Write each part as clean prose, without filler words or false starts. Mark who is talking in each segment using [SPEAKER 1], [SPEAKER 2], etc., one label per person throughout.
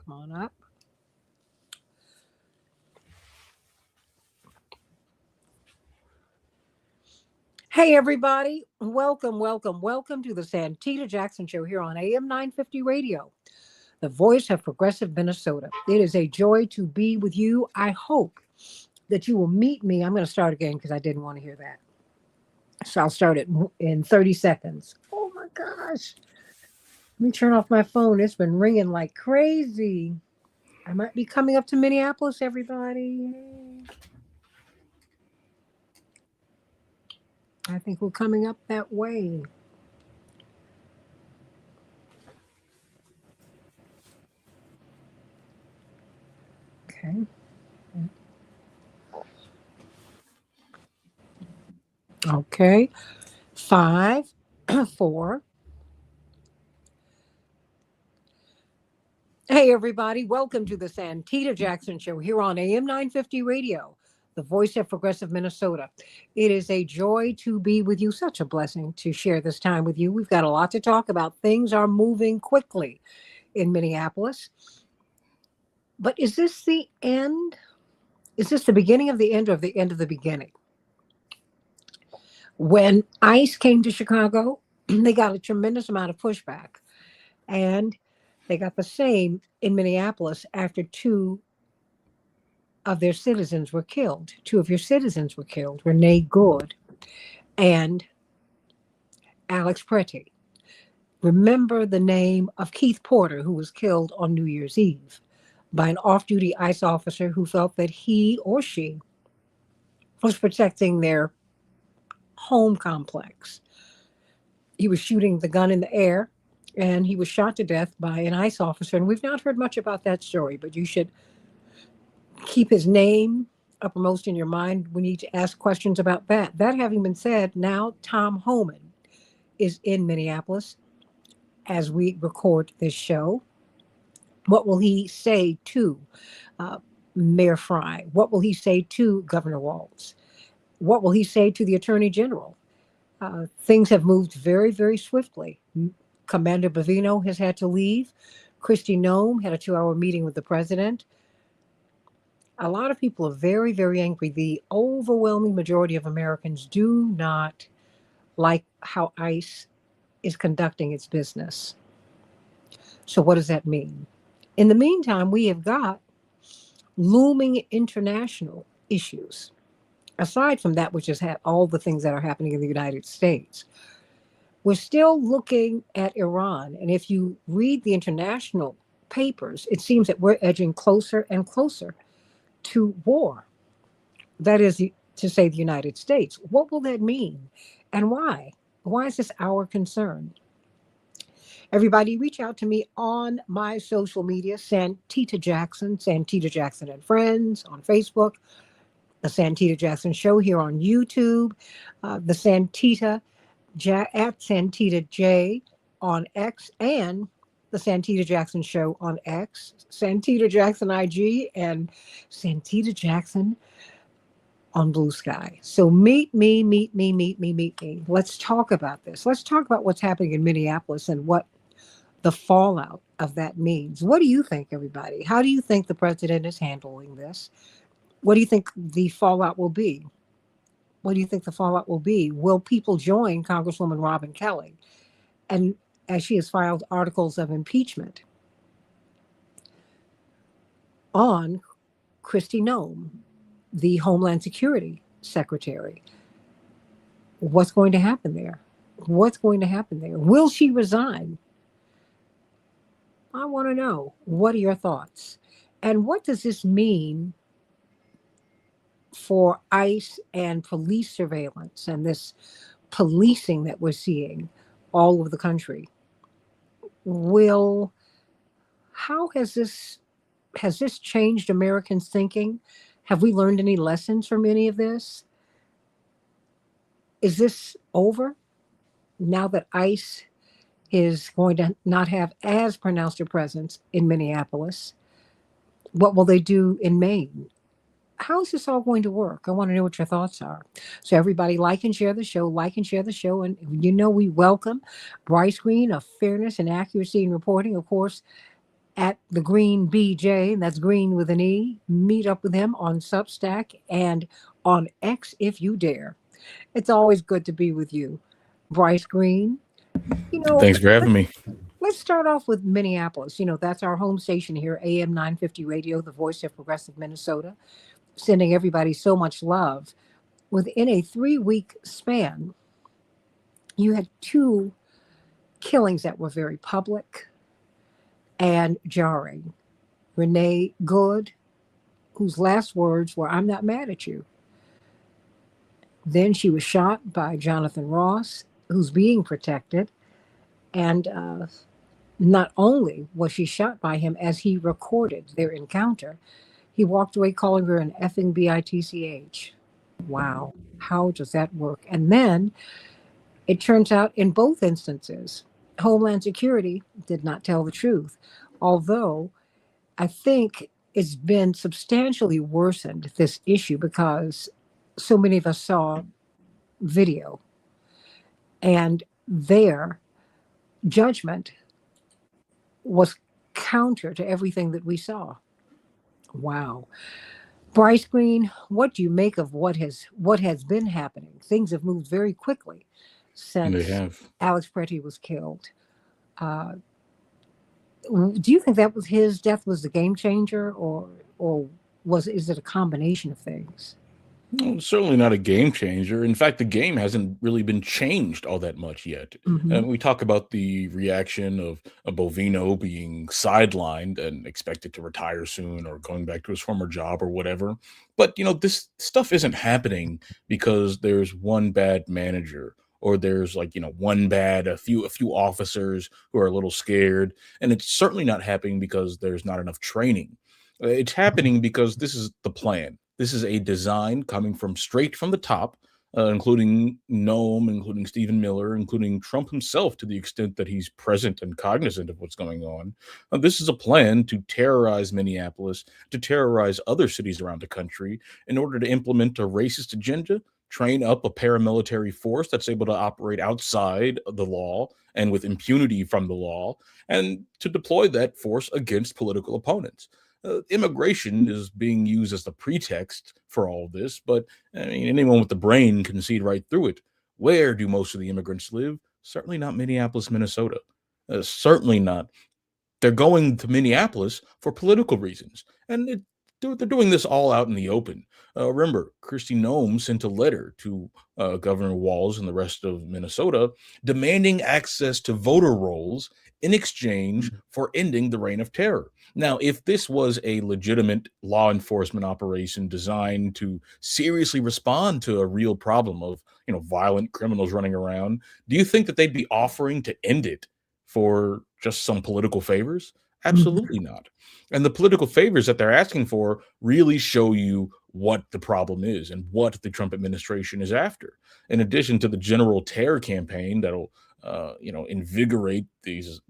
[SPEAKER 1] Come on up. Hey, everybody. Welcome to the Santita Jackson Show here on AM 950 Radio, the voice of progressive Minnesota. It is a joy to be with you. I hope that you will meet me. I'm going to start again because I didn't want to hear that. So I'll start it in 30 seconds. Oh my gosh. Let me turn off my phone. It's been ringing like crazy. I might be coming up to Minneapolis, everybody. I think we're coming up that way. Okay. Okay. Five, four. Hey, everybody. Welcome to the Santita Jackson Show here on AM 950 Radio, the voice of progressive Minnesota. It is a joy to be with you. Such a blessing to share this time with you. We've got a lot to talk about. Things are moving quickly in Minneapolis. But is this the end? Is this the beginning of the end or the end of the beginning? When ICE came to Chicago, they got a tremendous amount of pushback. And they got the same in Minneapolis after two of their citizens were killed. Two of your citizens were killed, Renee Good and Alex Pretty. Remember the name of Keith Porter, who was killed on New Year's Eve by an off-duty ICE officer who felt that he or she was protecting their home complex. He was shooting the gun in the air, and he was shot to death by an ICE officer. And we've not heard much about that story, but you should keep his name uppermost in your mind. We need to ask questions about that. That having been said, now Tom Homan is in Minneapolis as we record this show. What will he say to Mayor Fry? What will he say to Governor Walz? What will he say to the Attorney General? Things have moved very, very swiftly. Commander Bavino has had to leave. Kristi Noem had a 2-hour meeting with the president. A lot of people are very, very angry. The overwhelming majority of Americans do not like how ICE is conducting its business. So what does that mean? In the meantime, we have got looming international issues. Aside from that, which is all the things that are happening in the United States, we're still looking at Iran. And if you read the international papers, it seems that we're edging closer and closer to war. That is to say, the United States. What will that mean? And why? Why is this our concern? Everybody, reach out to me on my social media, Santita Jackson and Friends on Facebook, the Santita Jackson Show here on YouTube, the Santita at Santita J on X, and the Santita Jackson Show on X, Santita Jackson IG, and Santita Jackson on Blue Sky. So meet me. Let's talk about this. Let's talk about what's happening in Minneapolis and what the fallout of that means. What do you think, everybody? How do you think the president is handling this? What do you think the fallout will be? What do you think the fallout will be? Will people join Congresswoman Robin Kelly? And as she has filed articles of impeachment on Kristi Noem, the Homeland Security Secretary. What's going to happen there? What's going to happen there? Will she resign? I want to know. What are your thoughts? And what does this mean for ICE and police surveillance and this policing that we're seeing all over the country? How has this changed Americans' thinking? Have we learned any lessons from any of this? Is this over now that ICE is going to not have as pronounced a presence in Minneapolis? What will they do in Maine? How is this all going to work? I want to know what your thoughts are. So everybody like and share the show, And we welcome Bryce Green of Fairness and Accuracy in Reporting. Of course, at the Green BJ, that's Green with an E. Meet up with him on Substack and on X if you dare. It's always good to be with you, Bryce Green. You know,
[SPEAKER 2] Thanks for having me.
[SPEAKER 1] let's start off with Minneapolis. That's our home station here, AM 950 Radio, the voice of progressive Minnesota, sending everybody so much love. Within a 3-week span, you had two killings that were very public and jarring. Renee Good, whose last words were, "I'm not mad at you." Then she was shot by Jonathan Ross, who's being protected. And not only was she shot by him as he recorded their encounter, he walked away calling her an effing bitch. Wow. How does that work? And then it turns out in both instances, Homeland Security did not tell the truth. Although I think it's been substantially worsened, this issue, because so many of us saw video and their judgment was counter to everything that we saw. Wow. Bryce Green, what do you make of what has been happening? Things have moved very quickly
[SPEAKER 2] They
[SPEAKER 1] since
[SPEAKER 2] have.
[SPEAKER 1] Alex Pretty was killed. Uh, do you think that was his death was the game changer, or was is it a combination of things?
[SPEAKER 2] Well, certainly not a game changer. In fact, the game hasn't really been changed all that much yet.
[SPEAKER 1] Hmm.
[SPEAKER 2] We talk about the reaction of a Bovino being sidelined and expected to retire soon or going back to his former job or whatever. But this stuff isn't happening because there's one bad manager or there's like one bad a few officers who are a little scared, and it's certainly not happening because there's not enough training. It's happening because this is the plan. This is a design coming from straight from the top, including Nome, including Stephen Miller, including Trump himself, to the extent that he's present and cognizant of what's going on. This is a plan to terrorize Minneapolis, to terrorize other cities around the country, in order to implement a racist agenda, train up a paramilitary force that's able to operate outside of the law and with impunity from the law, and to deploy that force against political opponents. Immigration is being used as the pretext for all of this, but I mean, anyone with the brain can see right through it. Where do most of the immigrants live? Certainly not Minneapolis, Minnesota. Certainly not. They're going to Minneapolis for political reasons, and they're doing this all out in the open. Remember, Christy Nome sent a letter to Governor Walz and the rest of Minnesota demanding access to voter rolls in exchange for ending the reign of terror. Now, if this was a legitimate law enforcement operation designed to seriously respond to a real problem of violent criminals running around, do you think that they'd be offering to end it for just some political favors?
[SPEAKER 1] Hmm.
[SPEAKER 2] Absolutely not. And the political favors that they're asking for really show you what the problem is and what the Trump administration is after. In addition to the general terror campaign that'll, invigorate these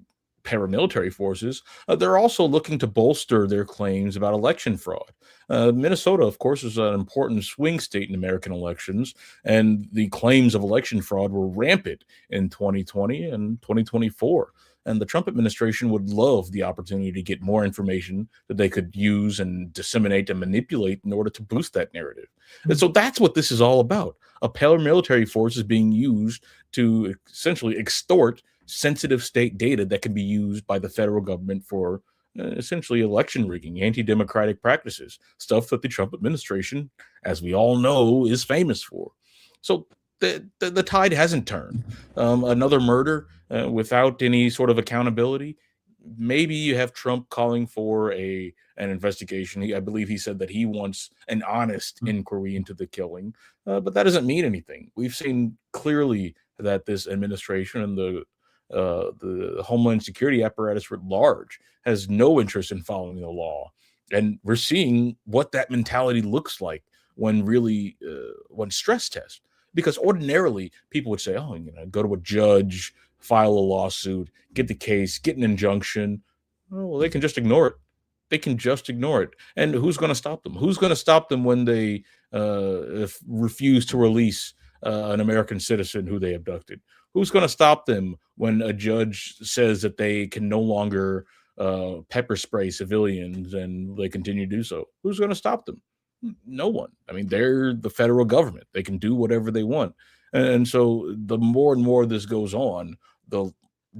[SPEAKER 2] paramilitary forces, they're also looking to bolster their claims about election fraud. Minnesota, of course, is an important swing state in American elections, and the claims of election fraud were rampant in 2020 and 2024. And the Trump administration would love the opportunity to get more information that they could use and disseminate and manipulate in order to boost that narrative. And so that's what this is all about. A paramilitary force is being used to essentially extort sensitive state data that can be used by the federal government for essentially election rigging, anti-democratic practices, stuff that the Trump administration, as we all know, is famous for. So the tide hasn't turned. Another murder without any sort of accountability. Maybe you have Trump calling for an investigation. I believe he said that he wants an honest inquiry into the killing, but that doesn't mean anything. We've seen clearly that this administration and the Homeland Security apparatus writ large has no interest in following the law, and we're seeing what that mentality looks like when stress test. Because ordinarily people would say, "Oh, go to a judge, file a lawsuit, get the case, get an injunction." Oh, well, they can just ignore it. They can just ignore it. And who's going to stop them? Who's going to stop them when they refuse to release an American citizen who they abducted? Who's going to stop them when a judge says that they can no longer pepper spray civilians, and they continue to do so. Who's going to stop them? No one. I mean, they're the federal government. They can do whatever they want. And so the more and more this goes on, the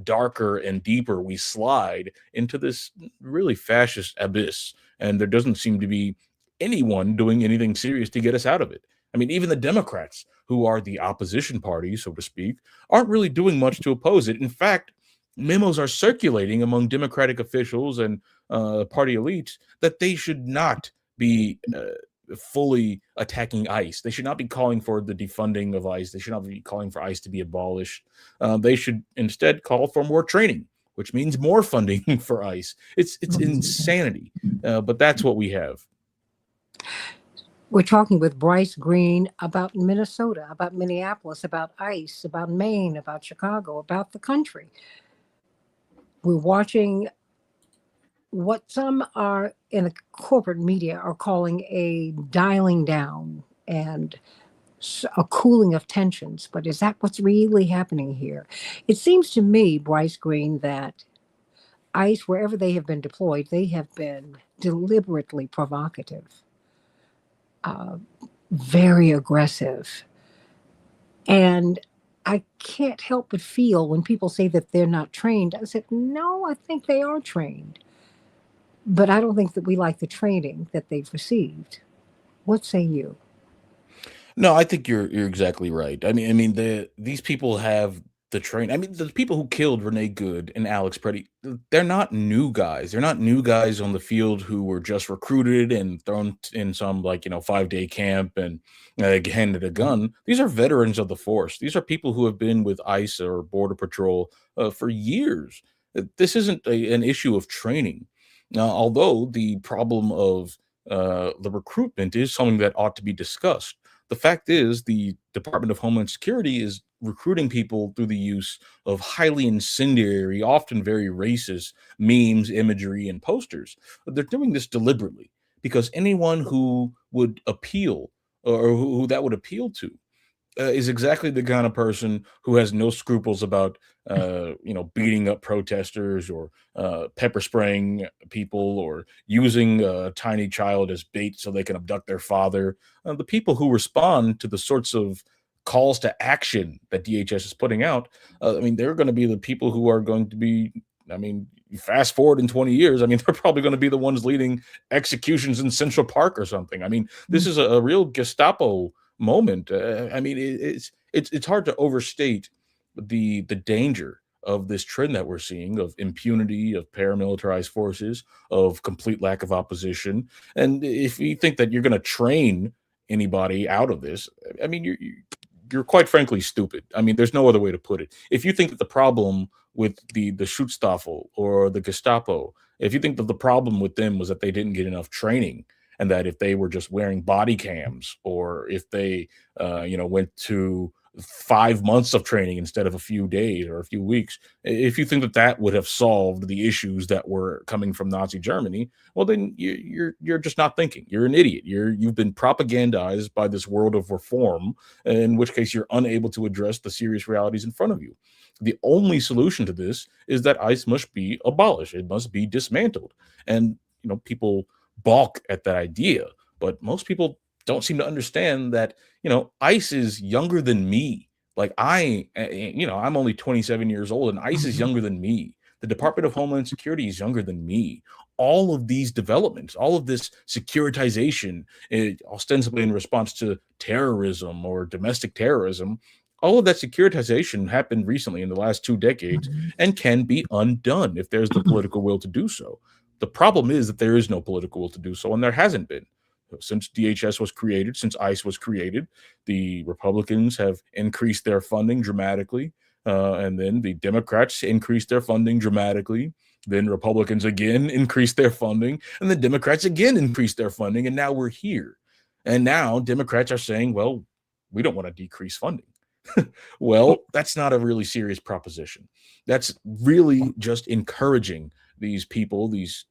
[SPEAKER 2] darker and deeper we slide into this really fascist abyss. And there doesn't seem to be anyone doing anything serious to get us out of it. I mean, even the Democrats, who are the opposition party, so to speak, aren't really doing much to oppose it. In fact, memos are circulating among Democratic officials and party elites that they should not be fully attacking ICE. They should not be calling for the defunding of ICE. They should not be calling for ICE to be abolished. They should instead call for more training, which means more funding for ICE. It's insanity, but that's what we have.
[SPEAKER 1] We're talking with Bryce Green about Minnesota, about Minneapolis, about ICE, about Maine, about Chicago, about the country. We're watching what some are in the corporate media are calling a dialing down and a cooling of tensions. But is that what's really happening here? It seems to me, Bryce Green, that ICE, wherever they have been deployed, they have been deliberately provocative, very aggressive. And I can't help but feel when people say that they're not trained, I said, no, I think they are trained. But I don't think that we like the training that they've received. What say you?
[SPEAKER 2] No, I think you're exactly right. I mean, these people have the train. I mean, the people who killed Renee Good and Alex Preddy, they're not new guys. They're not new guys on the field who were just recruited and thrown in some, like, 5-day camp and handed a gun. These are veterans of the force. These are people who have been with ICE or Border Patrol for years. This isn't an issue of training. Now, although the problem of the recruitment is something that ought to be discussed, the fact is, the Department of Homeland Security is recruiting people through the use of highly incendiary, often very racist memes, imagery, and posters. They're doing this deliberately because anyone who would appeal or who that would appeal to is exactly the kind of person who has no scruples about, beating up protesters or pepper spraying people or using a tiny child as bait so they can abduct their father. The people who respond to the sorts of calls to action that DHS is putting out, I mean, they're going to be the people who are going to be. I mean, fast forward in 20 years, I mean, they're probably going to be the ones leading executions in Central Park or something. I mean, this is a real Gestapo moment. I mean, it's hard to overstate the danger of this trend that we're seeing of impunity, of paramilitarized forces, of complete lack of opposition. And if you think that you're going to train anybody out of this, I mean, you're quite frankly stupid. I mean, there's no other way to put it. If you think that the problem with the Schutzstaffel or the Gestapo, if you think that the problem with them was that they didn't get enough training, and that if they were just wearing body cams or if they went to 5 months of training instead of a few days or a few weeks, if you think that that would have solved the issues that were coming from Nazi Germany, well, then you're just not thinking. You're an idiot. You've been propagandized by this world of reform, in which case you're unable to address the serious realities in front of you. The only solution to this is that ICE must be abolished. It must be dismantled. And people balk at that idea, but most people don't seem to understand that ICE is younger than me. Like I'm only 27 years old, and ICE is younger than me. The Department of Homeland Security is younger than me. All of these developments, all of this securitization, ostensibly in response to terrorism or domestic terrorism, all of that securitization happened recently in the last 2 decades and can be undone if there's the political will to do so. The problem is that there is no political will to do so, and there hasn't been. Since DHS was created, since ICE was created, the Republicans have increased their funding dramatically, and then the Democrats increased their funding dramatically. Then Republicans again increased their funding, and the Democrats again increased their funding, and now we're here. And now Democrats are saying, well, we don't want to decrease funding. Well, that's not a really serious proposition. That's really just encouraging these people, these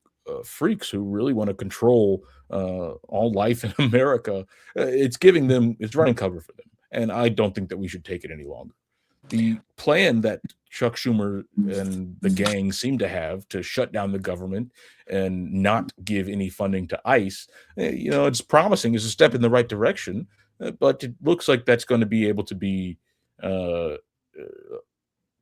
[SPEAKER 2] freaks who really want to control all life in America. It's running cover for them. And I don't think that we should take it any longer. The plan that Chuck Schumer and the gang seem to have to shut down the government and not give any funding to ICE, it's promising. It's a step in the right direction, but it looks like that's going to be able to be uh,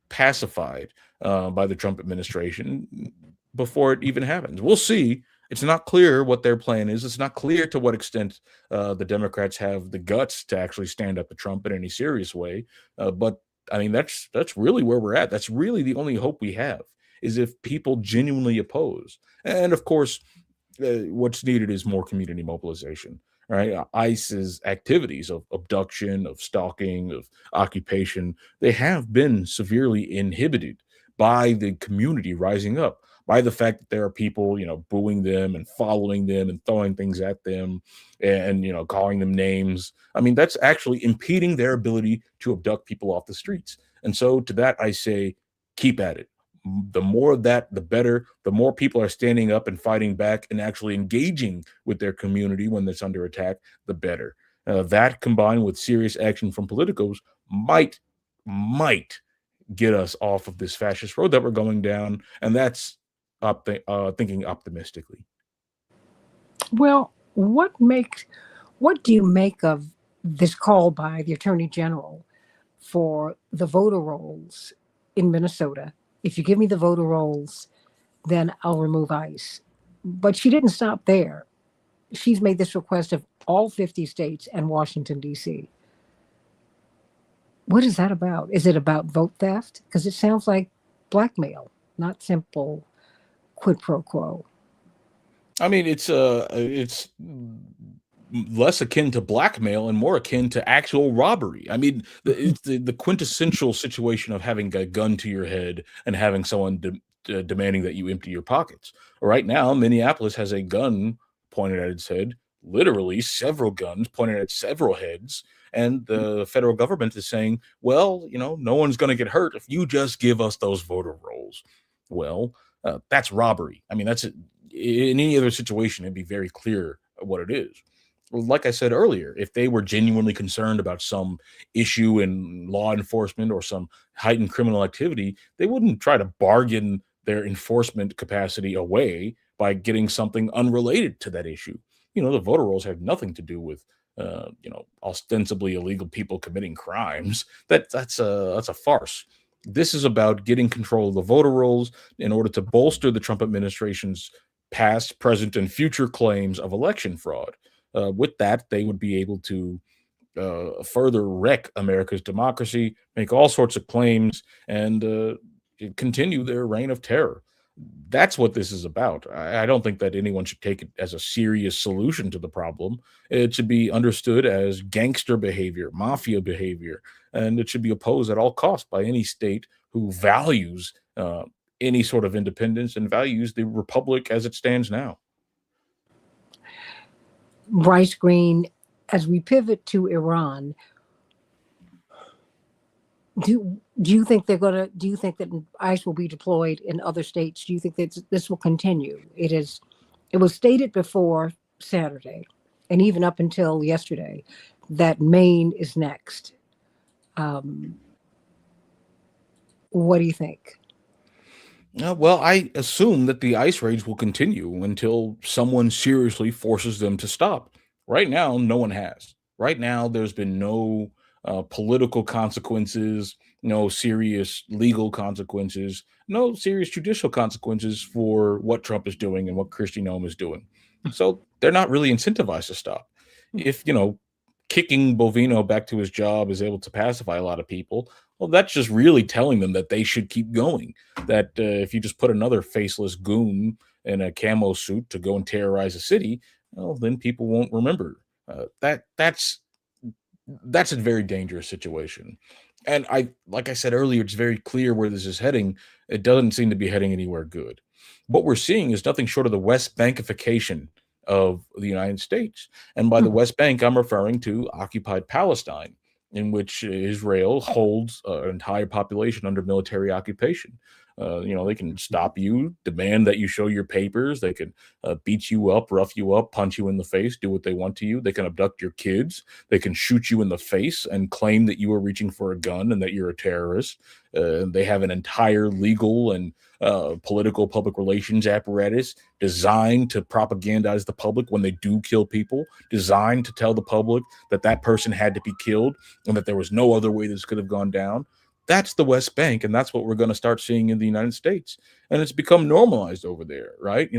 [SPEAKER 2] pacified by the Trump administration before it even happens. We'll see. It's not clear what their plan is. It's not clear to what extent the Democrats have the guts to actually stand up to Trump in any serious way. But I mean, that's really where we're at. That's really the only hope we have, is if people genuinely oppose. And of course, what's needed is more community mobilization. Right, ICE's activities of abduction, of stalking, of occupation, they have been severely inhibited by the community rising up, by the fact that there are people, booing them and following them and throwing things at them and calling them names. I mean, that's actually impeding their ability to abduct people off the streets. And so to that, I say, keep at it. The more of that, the better. The more people are standing up and fighting back and actually engaging with their community when it's under attack, the better. That combined with serious action from politicos might get us off of this fascist road that we're going down, and that's thinking optimistically.
[SPEAKER 1] Well, what do you make of this call by the Attorney General for the voter rolls in Minnesota? If you give me the voter rolls, then I'll remove ICE. But she didn't stop there. She's made this request of all 50 states and Washington, D.C. What is that about? Is it about vote theft? Because it sounds like blackmail, not simple quid pro quo.
[SPEAKER 2] I mean, it's less akin to blackmail and more akin to actual robbery. I mean, it's the quintessential situation of having a gun to your head and having someone demanding that you empty your pockets. Right now, Minneapolis has a gun pointed at its head, literally several guns pointed at several heads. And the federal government is saying, well, no one's going to get hurt if you just give us those voter rolls. Well, that's robbery. I mean, in any other situation, it'd be very clear what it is. Well, like I said earlier, if they were genuinely concerned about some issue in law enforcement or some heightened criminal activity, they wouldn't try to bargain their enforcement capacity away by getting something unrelated to that issue. The voter rolls have nothing to do with ostensibly illegal people committing crimes. That's a farce. This is about getting control of the voter rolls in order to bolster the Trump administration's past, present, and future claims of election fraud. With that, they would be able to further wreck America's democracy, make all sorts of claims, and continue their reign of terror. That's what this is about. I don't think that anyone should take it as a serious solution to the problem. It should be understood as gangster behavior, mafia behavior, and it should be opposed at all costs by any state who values any sort of independence and values the republic as it stands now.
[SPEAKER 1] Bryce Green, as we pivot to Iran, do you think do you think that ICE will be deployed in other states? Do you think that this will continue? It was stated before Saturday, and even up until yesterday, that Maine is next. What do you think?
[SPEAKER 2] Well, I assume that the ice raids will continue until someone seriously forces them to stop. Right now, no one has. Right now, there's been no political consequences, no serious legal consequences, no serious judicial consequences for what Trump is doing and what Kristi Noem is doing. So they're not really incentivized to stop. If, kicking Bovino back to his job is able to pacify a lot of people, well, that's just really telling them that they should keep going. That if you just put another faceless goon in a camo suit to go and terrorize a city, well, then people won't remember. That's a very dangerous situation. And like I said earlier, it's very clear where this is heading. It doesn't seem to be heading anywhere good. What we're seeing is nothing short of the West Bankification of the United States. And by the West Bank, I'm referring to occupied Palestine, in which Israel holds an entire population under military occupation. They can stop you, demand that you show your papers. They can beat you up, rough you up, punch you in the face, do what they want to you. They can abduct your kids. They can shoot you in the face and claim that you are reaching for a gun and that you're a terrorist. They have an entire legal and political public relations apparatus designed to propagandize the public when they do kill people, designed to tell the public that that person had to be killed and that there was no other way this could have gone down. That's the West Bank, and that's what we're going to start seeing in the United States. And it's become normalized over there, right?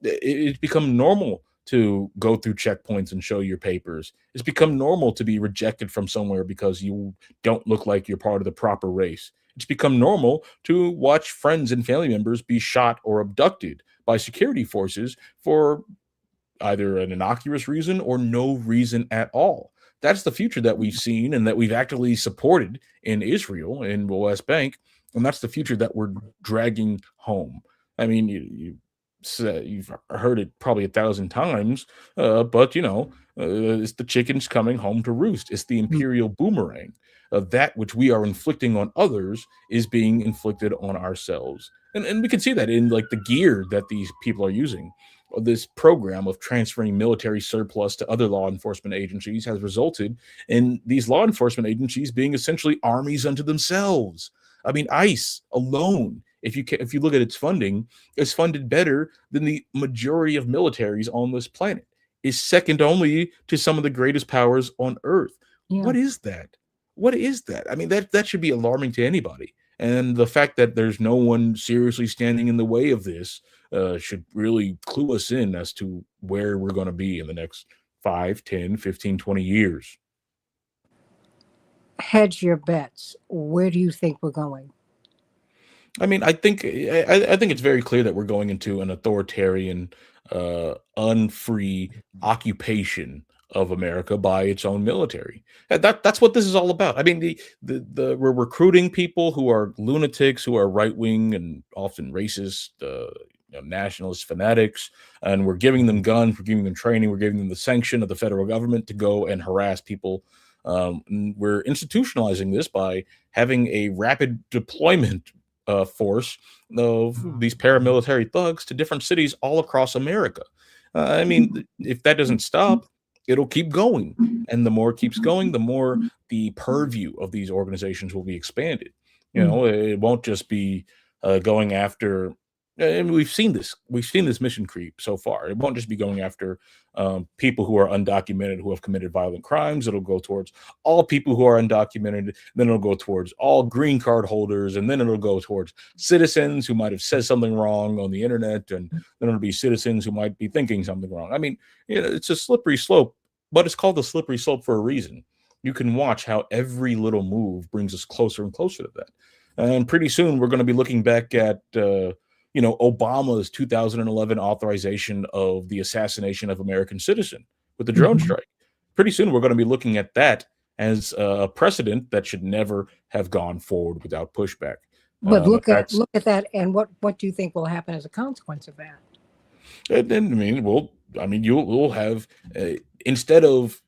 [SPEAKER 2] It's become normal to go through checkpoints and show your papers. It's become normal to be rejected from somewhere because you don't look like you're part of the proper race. It's become normal to watch friends and family members be shot or abducted by security forces for either an innocuous reason or no reason at all. That's the future that we've seen and that we've actively supported in Israel, in the West Bank, and that's the future that we're dragging home. I mean, you've heard it probably 1,000 times, but it's the chickens coming home to roost. It's the imperial boomerang. That which we are inflicting on others is being inflicted on ourselves, and we can see that in like the gear that these people are using. This program of transferring military surplus to other law enforcement agencies has resulted in these law enforcement agencies being essentially armies unto themselves. I mean, ICE alone, if you look at its funding, is funded better than the majority of militaries on this planet. Is second only to some of the greatest powers on Earth.
[SPEAKER 1] Yeah.
[SPEAKER 2] What is that? What is that? I mean, that should be alarming to anybody. And the fact that there's no one seriously standing in the way of this should really clue us in as to where we're going to be in the next 5, 10, 15, 20 years.
[SPEAKER 1] Hedge your bets. Where do you think we're going?
[SPEAKER 2] I mean, I think it's very clear that we're going into an authoritarian, unfree occupation of America by its own military. And that's what this is all about. I mean, we're recruiting people who are lunatics, who are right wing and often racist, nationalist fanatics, and we're giving them guns, we're giving them training, we're giving them the sanction of the federal government to go and harass people. We're institutionalizing this by having a rapid deployment force of these paramilitary thugs to different cities all across America. I mean, if that doesn't stop, it'll keep going. And the more it keeps going, the more the purview of these organizations will be expanded. It won't just be going after. And we've seen this. We've seen this mission creep so far. It won't just be going after people who are undocumented who have committed violent crimes. It'll go towards all people who are undocumented. Then it'll go towards all green card holders, and then it'll go towards citizens who might have said something wrong on the internet, and then it'll be citizens who might be thinking something wrong. I mean, it's a slippery slope, but it's called the slippery slope for a reason. You can watch how every little move brings us closer and closer to that. And pretty soon we're going to be looking back at Obama's 2011 authorization of the assassination of American citizen with the drone strike. Pretty soon we're going to be looking at that as a precedent that should never have gone forward without pushback.
[SPEAKER 1] But look at that, and what do you think will happen as a consequence of that?
[SPEAKER 2] And you'll have instead of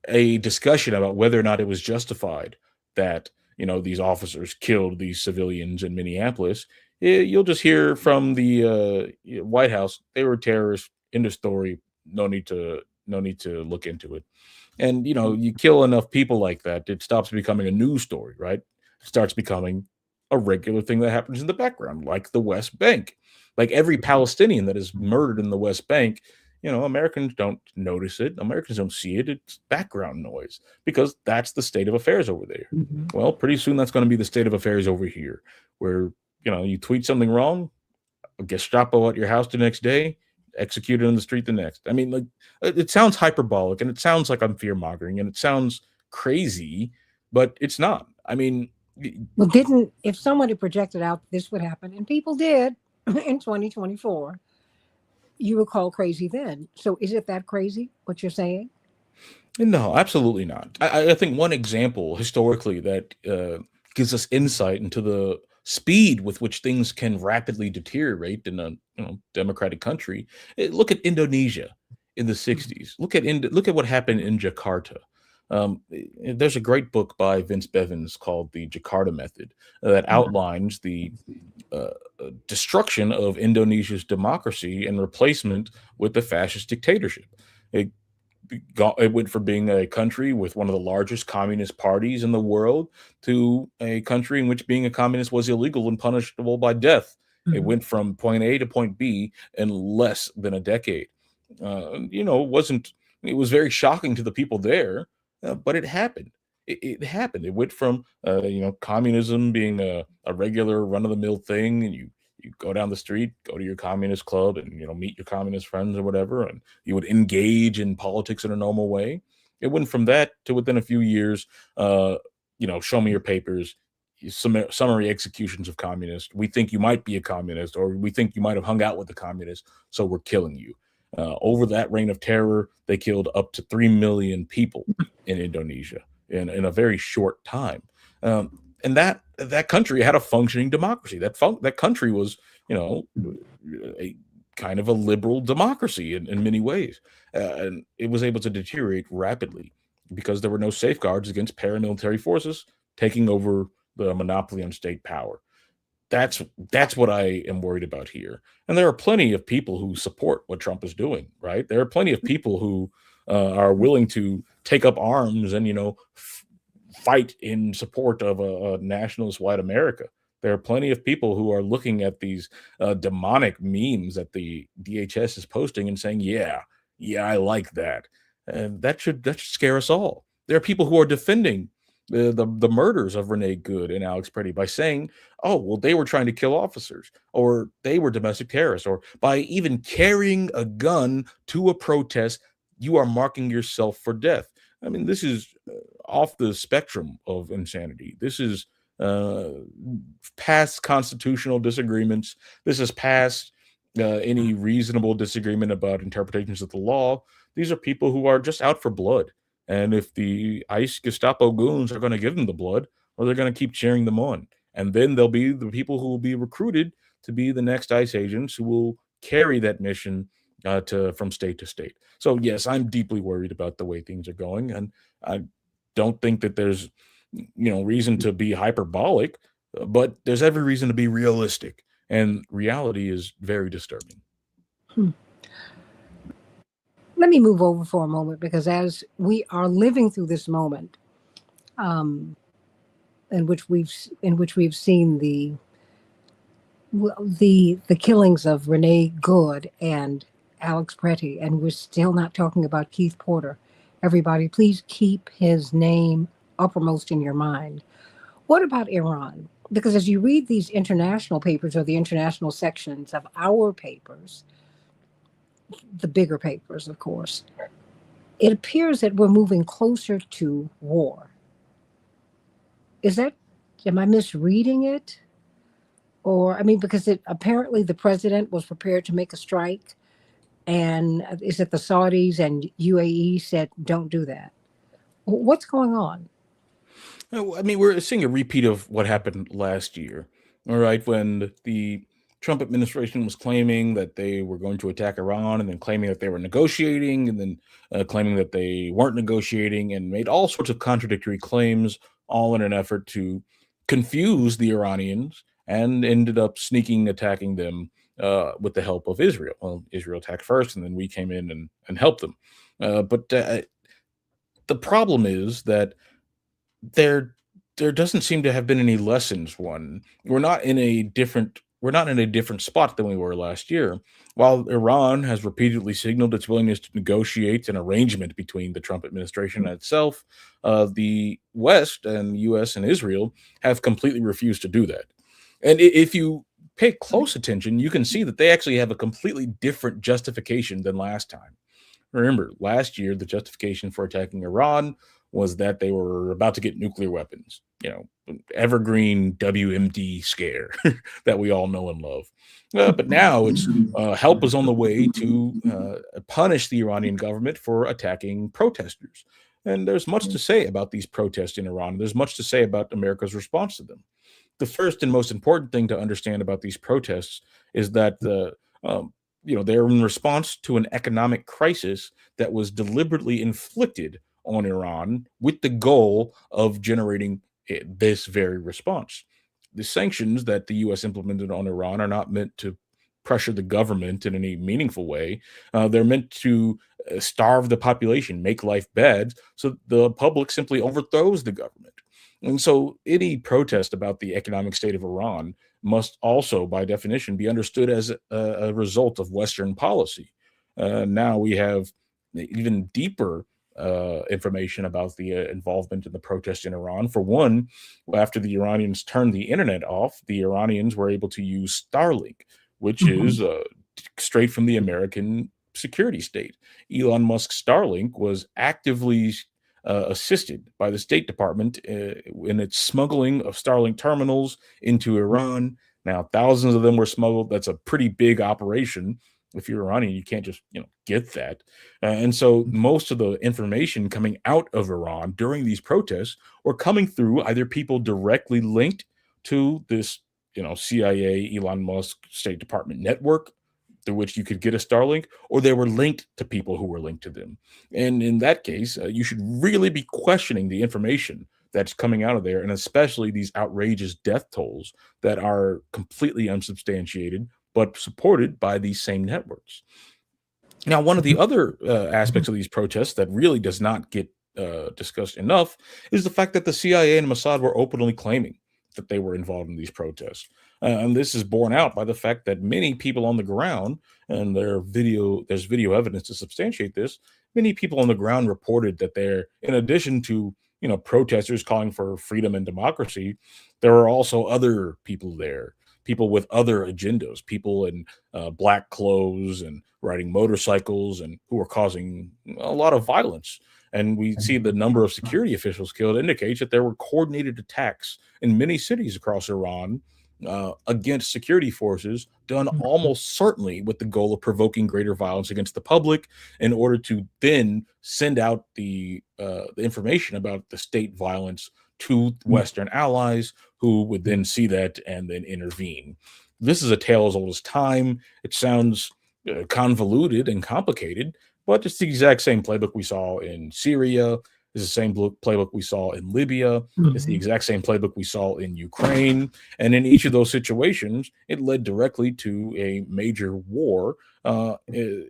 [SPEAKER 2] a discussion about whether or not it was justified that these officers killed these civilians in Minneapolis, you'll just hear from the White House, they were terrorists. End of story. No need to look into it. And you kill enough people like that, it stops becoming a news story, right? It starts becoming a regular thing that happens in the background, like the West Bank. Like every Palestinian that is murdered in the West Bank, Americans don't notice it. Americans don't see it. It's background noise because that's the state of affairs over there. Well, pretty soon that's going to be the state of affairs over here, where you tweet something wrong, Gestapo at your house the next day, executed on the street the next. I mean, like, it sounds hyperbolic and it sounds like I'm fear mongering and it sounds crazy, but it's not. I mean,
[SPEAKER 1] well, if someone had projected out this would happen, and people did in 2024, you were called crazy then. So is it that crazy, what you're saying?
[SPEAKER 2] No, absolutely not. I think one example historically that gives us insight into the speed with which things can rapidly deteriorate in a democratic country. Look at Indonesia in the 60s. Look at what happened in Jakarta. There's a great book by Vince Bevins called The Jakarta Method that outlines the destruction of Indonesia's democracy and replacement with the fascist dictatorship. It it went from being a country with one of the largest communist parties in the world to a country in which being a communist was illegal and punishable by death. It
[SPEAKER 1] Mhm.
[SPEAKER 2] went from point A to point B in less than a decade. It wasn't. It was very shocking to the people there, but it happened. It happened. It went from communism being a regular run of the mill thing, and you go down the street, go to your communist club, and meet your communist friends or whatever, and you would engage in politics in a normal way. It went from that to within a few years, show me your papers, summary executions of communists. We think you might be a communist, or we think you might have hung out with the communists, so we're killing you. Over that reign of terror, they killed up to 3 million people in Indonesia in a very short time. And that country had a functioning democracy. That country was, a kind of a liberal democracy in many ways, and it was able to deteriorate rapidly because there were no safeguards against paramilitary forces taking over the monopoly on state power. That's what I am worried about here. And there are plenty of people who support what Trump is doing, right? There are plenty of people who are willing to take up arms and fight in support of a nationalist white America. There are plenty of people who are looking at these demonic memes that the DHS is posting and saying, "Yeah, yeah, I like that," and that should scare us all. There are people who are defending the murders of Renee Good and Alex Preddy by saying, "Oh, well, they were trying to kill officers, or they were domestic terrorists, or by even carrying a gun to a protest, you are marking yourself for death." I mean, this is off the spectrum of insanity. This is uh, past constitutional disagreements. This is past any reasonable disagreement about interpretations of the law. These are people who are just out for blood. And if the ICE Gestapo goons are going to give them the blood, or they're going to keep cheering them on. And then there'll be the people who will be recruited to be the next ICE agents who will carry that mission to from state to state. So yes, I'm deeply worried about the way things are going, and I don't think that there's reason to be hyperbolic, but there's every reason to be realistic, and reality is very disturbing.
[SPEAKER 1] Hmm. Let me move over for a moment because as we are living through this moment, um, in which we've seen the killings of Renee Good and Alex Pretty, and we're still not talking about Keith Porter. Everybody, please keep his name uppermost in your mind. What about Iran? Because as you read these international papers or the international sections of our papers, the bigger papers, of course, it appears that we're moving closer to war. Is that, am I misreading it? Or, I mean, because apparently the president was prepared to make a strike, and is it the Saudis and UAE said, don't do that? What's going on?
[SPEAKER 2] I mean, we're seeing a repeat of what happened last year, all right, when the Trump administration was claiming that they were going to attack Iran, and then claiming that they were negotiating, and then claiming that they weren't negotiating, and made all sorts of contradictory claims, all in an effort to confuse the Iranians, and ended up sneaking attacking them with the help of Israel. Well, Israel attacked first, and then we came in and helped them. But the problem is that there there doesn't seem to have been any lessons won. We're not in a different spot than we were last year. While Iran has repeatedly signaled its willingness to negotiate an arrangement between the Trump administration and itself, the West and U.S. and Israel have completely refused to do that. And if you pay close attention, you can see that they actually have a completely different justification than last time. Remember, last year, the justification for attacking Iran was that they were about to get nuclear weapons. Evergreen WMD scare that we all know and love. But now it's help is on the way to punish the Iranian government for attacking protesters. And there's much to say about these protests in Iran. There's much to say about America's response to them. The first and most important thing to understand about these protests is that they're in response to an economic crisis that was deliberately inflicted on Iran with the goal of generating this very response. The sanctions that the U.S. implemented on Iran are not meant to pressure the government in any meaningful way. They're meant to starve the population, make life bad, so the public simply overthrows the government. And so any protest about the economic state of Iran must also, by definition, be understood as a result of Western policy. Now we have even deeper information about the involvement in the protest in Iran. For one, after the Iranians turned the internet off, the Iranians were able to use Starlink, which
[SPEAKER 1] Mhm.
[SPEAKER 2] is straight from the American security state. Elon Musk's Starlink was actively assisted by the State Department in its smuggling of Starlink terminals into Iran. Now, thousands of them were smuggled. That's a pretty big operation. If you're Iranian, you can't just get that. And so most of the information coming out of Iran during these protests were coming through either people directly linked to this CIA, Elon Musk, State Department network through which you could get a Starlink, or they were linked to people who were linked to them. And in that case, you should really be questioning the information that's coming out of there, and especially these outrageous death tolls that are completely unsubstantiated, but supported by these same networks. Now, one of the other aspects of these protests that really does not get discussed enough is the fact that the CIA and Mossad were openly claiming that they were involved in these protests. And this is borne out by the fact that many people on the ground, and there's video evidence to substantiate this. Many people on the ground reported that they're, in addition to protesters calling for freedom and democracy, there were also other people there, people with other agendas, people in black clothes and riding motorcycles, and who were causing a lot of violence. And we see the number of security officials killed indicates that there were coordinated attacks in many cities across Iran against security forces, done almost certainly with the goal of provoking greater violence against the public, in order to then send out the information about the state violence to Western allies, who would then see that and then intervene. This is a tale as old as time. It sounds convoluted and complicated, but it's the exact same playbook we saw in Syria. It's the same playbook we saw in Libya. It's the
[SPEAKER 1] Mhm.
[SPEAKER 2] exact same playbook we saw in Ukraine. And in each of those situations, it led directly to a major war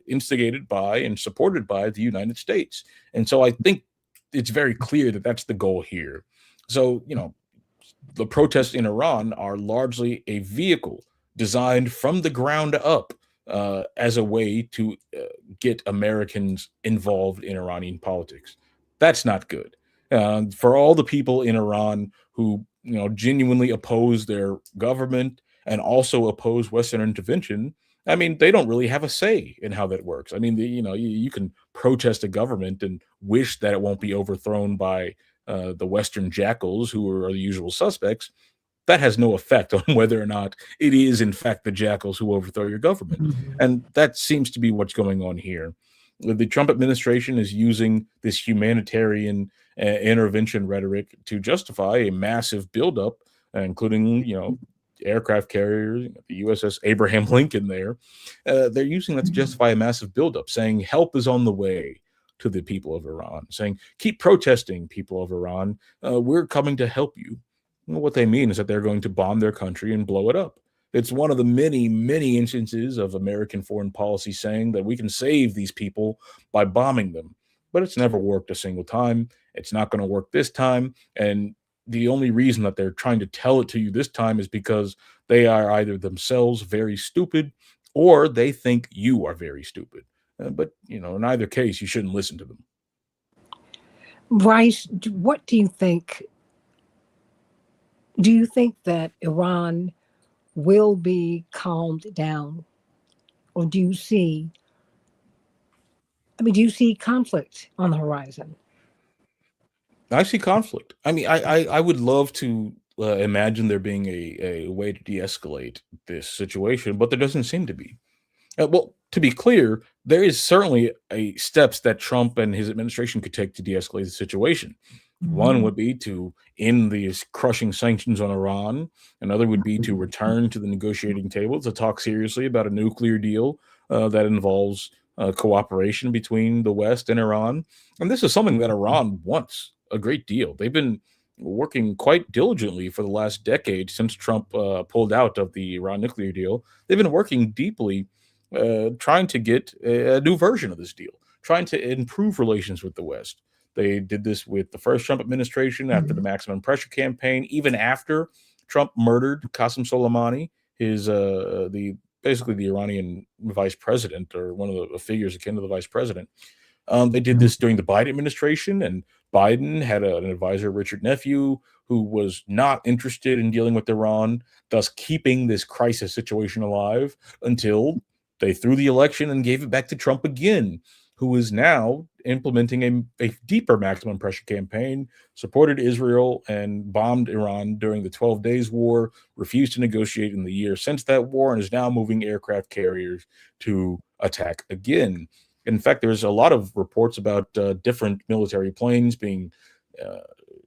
[SPEAKER 2] instigated by and supported by the United States. And so I think it's very clear that that's the goal here. So, the protests in Iran are largely a vehicle designed from the ground up as a way to get Americans involved in Iranian politics. That's not good. For all the people in Iran who genuinely oppose their government and also oppose Western intervention, I mean, they don't really have a say in how that works. I mean, you can protest a government and wish that it won't be overthrown by the Western jackals, who are the usual suspects. That has no effect on whether or not it is, in fact, the jackals who overthrow your government.
[SPEAKER 1] Mhm.
[SPEAKER 2] And that seems to be what's going on here. The Trump administration is using this humanitarian intervention rhetoric to justify a massive buildup, including, aircraft carriers, the USS Abraham Lincoln there. They're using that to justify a massive buildup, saying help is on the way to the people of Iran, saying, keep protesting, people of Iran. We're coming to help you. Well, what they mean is that they're going to bomb their country and blow it up. It's one of the many, many instances of American foreign policy saying that we can save these people by bombing them. But it's never worked a single time. It's not going to work this time. And the only reason that they're trying to tell it to you this time is because they are either themselves very stupid, or they think you are very stupid. But, in either case, you shouldn't listen to them.
[SPEAKER 1] Bryce, what do you think? Do you think that Iran will be calmed down, or do you see conflict on the horizon?
[SPEAKER 2] I see conflict. I mean, I would love to imagine there being a way to de-escalate this situation, but there doesn't seem to be. Well, to be clear, there is certainly a steps that Trump and his administration could take to de-escalate the situation. One
[SPEAKER 1] Mhm.
[SPEAKER 2] would be to end these crushing sanctions on Iran. Another would be to return to the negotiating table to talk seriously about a nuclear deal that involves cooperation between the West and Iran. And this is something that Iran wants a great deal. They've been working quite diligently for the last decade since Trump pulled out of the Iran nuclear deal. They've been working deeply, trying to get a new version of this deal, trying to improve relations with the West. They did this with the first Trump administration after the
[SPEAKER 1] Mhm.
[SPEAKER 2] maximum pressure campaign, even after Trump murdered Qasem Soleimani, his the basically the Iranian vice president or one of the figures akin to the vice president. They did this during the Biden administration, and Biden had an advisor, Richard Nephew, who was not interested in dealing with Iran, thus keeping this crisis situation alive until they threw the election and gave it back to Trump again, who is now implementing a deeper maximum pressure campaign, supported Israel and bombed Iran during the 12 Days War, refused to negotiate in the year since that war, and is now moving aircraft carriers to attack again. In fact, there's a lot of reports about different military planes being uh,